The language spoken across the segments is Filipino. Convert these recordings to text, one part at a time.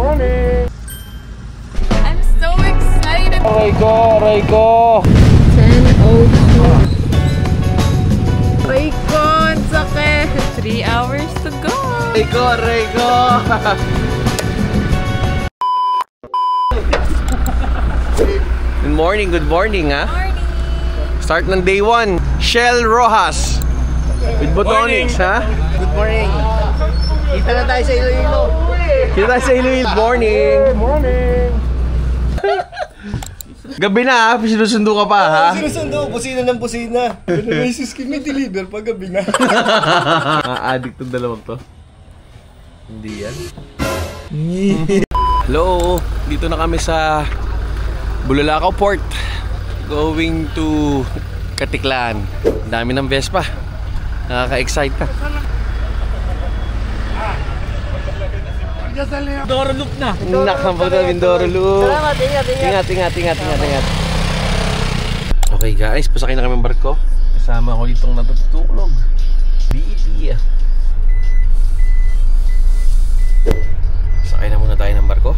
morning! I'm so excited! Aray ko, aray ko! 10:02. Aray ko, ang sakit! 3 hours to go! Aray ko, aray ko! Good morning ha? Morning! Start ng day 1, Shell Rojas with Botonics ha? Good morning. Kita na tayo sa Iloilo. Kita tayo sa Iloilo. Morning! Morning! Gabi na ha? Sinusundo ka pa ha? Sinusundo, busina ng busina. May siskin, may deliver pa gabi na. Addict tong dalawang to. Hindi yan. Hello! Dito na kami sa Bulalakaw Port. Going to Katiklan. Dami ng Vespa. Nakaka-excite ka. Mindoro Loop na. Nakapagod na Mindoro Loop. Salamat, ingat. Ingat. Okay guys, pasakay na kami ng barko. Kasama ko ditong natutulog. BET. Sakay na muna tayo ng barko.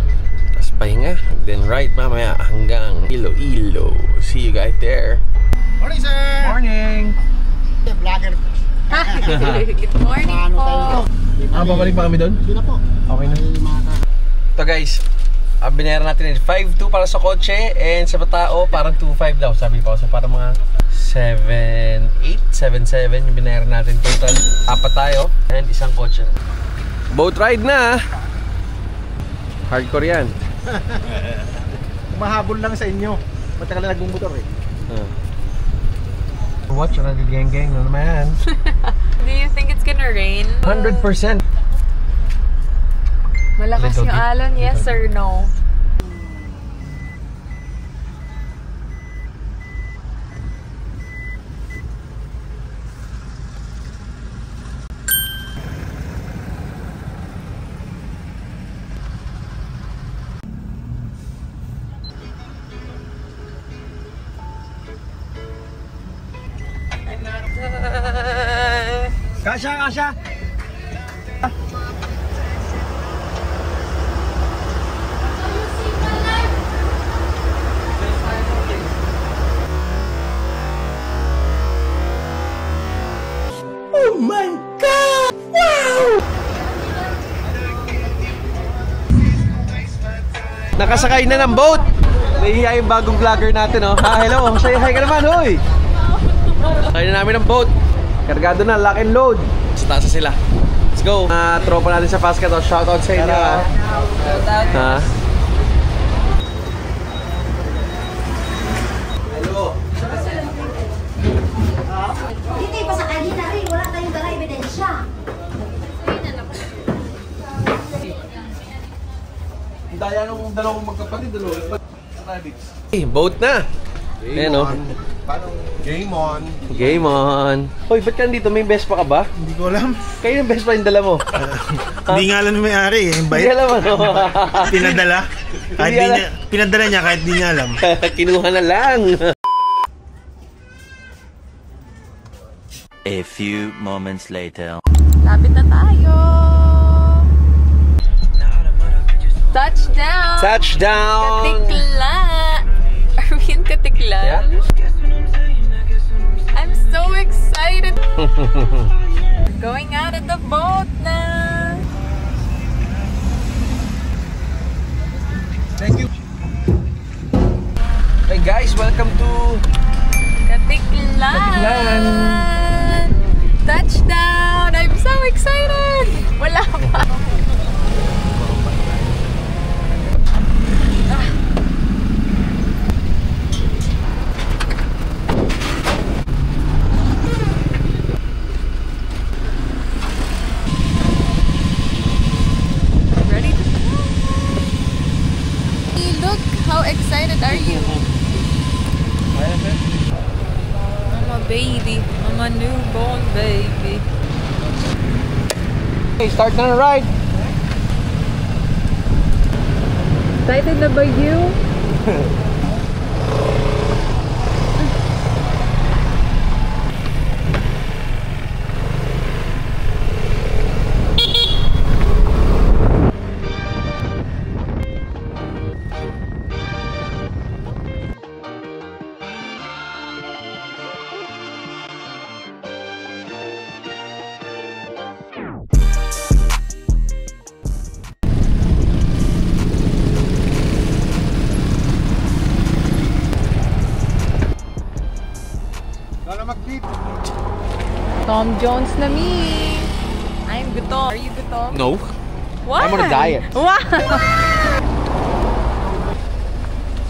Tapos pahinga. Then ride mamaya hanggang Iloilo. See you guys there. Morning, sir. Morning. Vlogger. Good morning po! Babalik pa kami doon? Doon na po. Okay na. Ito guys, binayaran natin 5.2 para sa kotse and sa tao parang 2.5 daw sabi ko. So parang mga 7.8, 7.7 yung binayaran natin total. 4 tayo and isang kotse. Boat ride na! Hardcore yan. Mahabol lang sa inyo. Matagal na nagmumotor eh. Watch na gang-gang na naman. Do you think it's gonna rain? 100%. Malakas yung alon, yes or no? Kasha! Oh my God! Wow! Nakasakay na ng boat! Nahihiya yung bagong vlogger natin oh. Ha, hello! Say hi ka naman, hoy! Sakay na namin ng boat. Kargado na, lock and load. Sa taas sila. Let's go! Tropa natin sa Pascal to. Shoutout sa inyo ha. Ha? Hello! Dito iba sa kanina rin, wala tayong dala ebidensya. Ang daya nung dalawang magkapatid, boat na! Ayan o. Game on. Game on. Hoy, ba't ka nandito? May Vespa ka ba? Hindi ko alam. Kayo yung Vespa yung dala mo. Hindi nga alam yung may-ari eh. Hindi alam ano. Pinadala. Pinadala niya kahit di niya alam. Kinuha na lang. A few moments later. Lapit na tayo! Touchdown! Touchdown! Katiklan! Are we in Katiklan? Yeah. I'm so excited! Going out of the boat na! Thank you. Hey guys, welcome to Katiklan! Touchdown! I'm so excited! Wala pa! How excited are you? I'm a baby. I'm a newborn baby. Hey, start na ride. Excited na ba you? Tom Jones na me. I'm gutom. Are you gutom? No. What? I'm on a diet. What?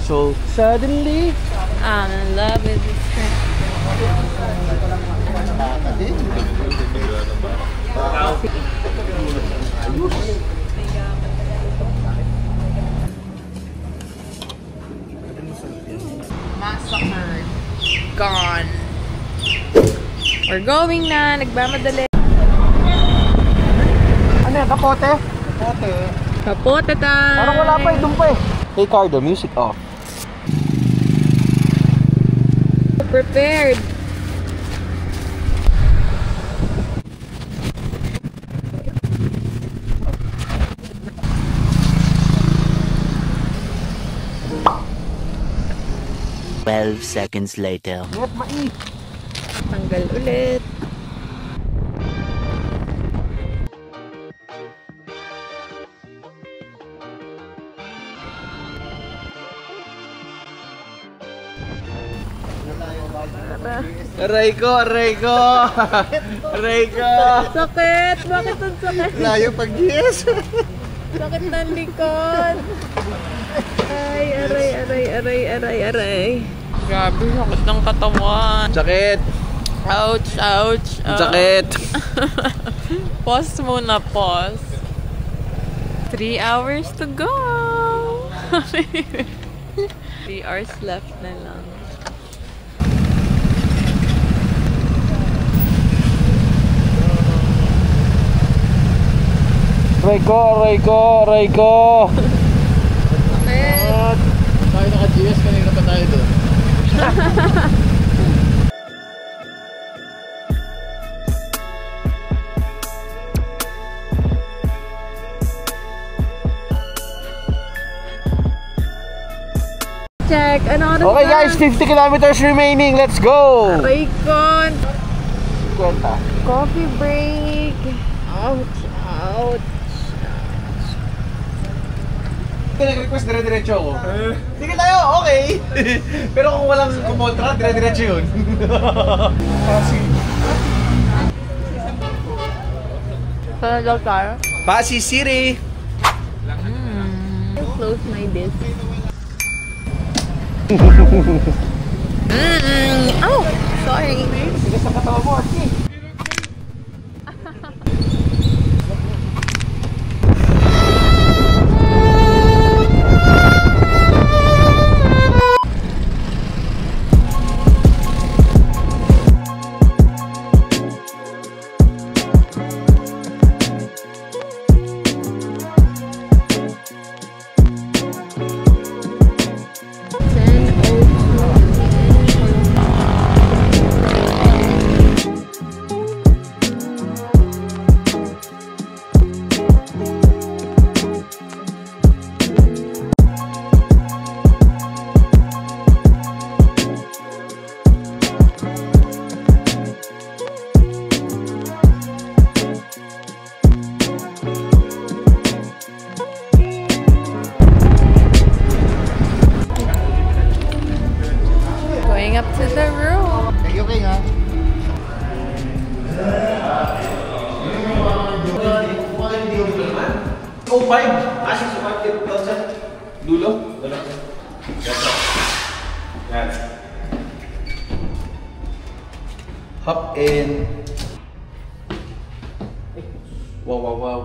So, suddenly... I'm in love with this trip. Massacred. Gone. We're going na. Nagmamadali. Ano yan? Kapote? Kapote. Kapote time. Parang wala pa eh. Doon pa eh. Hey Cardo, music off. Prepared. Seconds later. Tanggal ulit. Aray ko, aray ko! Aray ko! Sakit! Bakit ang sakit? Layo pag-yes! Sakit ng likod. Ay, aray, aray, aray, aray, aray. Grabe, sakit ng katawan. Sakit! Ouch, ouch, ouch. Sakit! Pause muna, pause. 3 hours to go. 3 hours left na lang. Aray ko, aray ko, aray ko! Sakit. Tayo naka-GS, kanina pa tayo doon. Check. Ano oras Okay na? guys, 50 kilometers remaining. Let's go! Raycon. Kwenta. Coffee break. Ouch, ouch. Nag-request dire-diretso ako. Sige tayo, okay! Pero kung walang kumontra, dire-diretso yun. Saan daw tayo? Pasig City! Close my disc. Oh, sorry. Sige sa katawa mo, Archie. Going up to the room. Okay nga. Oh, 5! Asik sa 5 dulo? Yan. Hop in. Wow, wow, wow.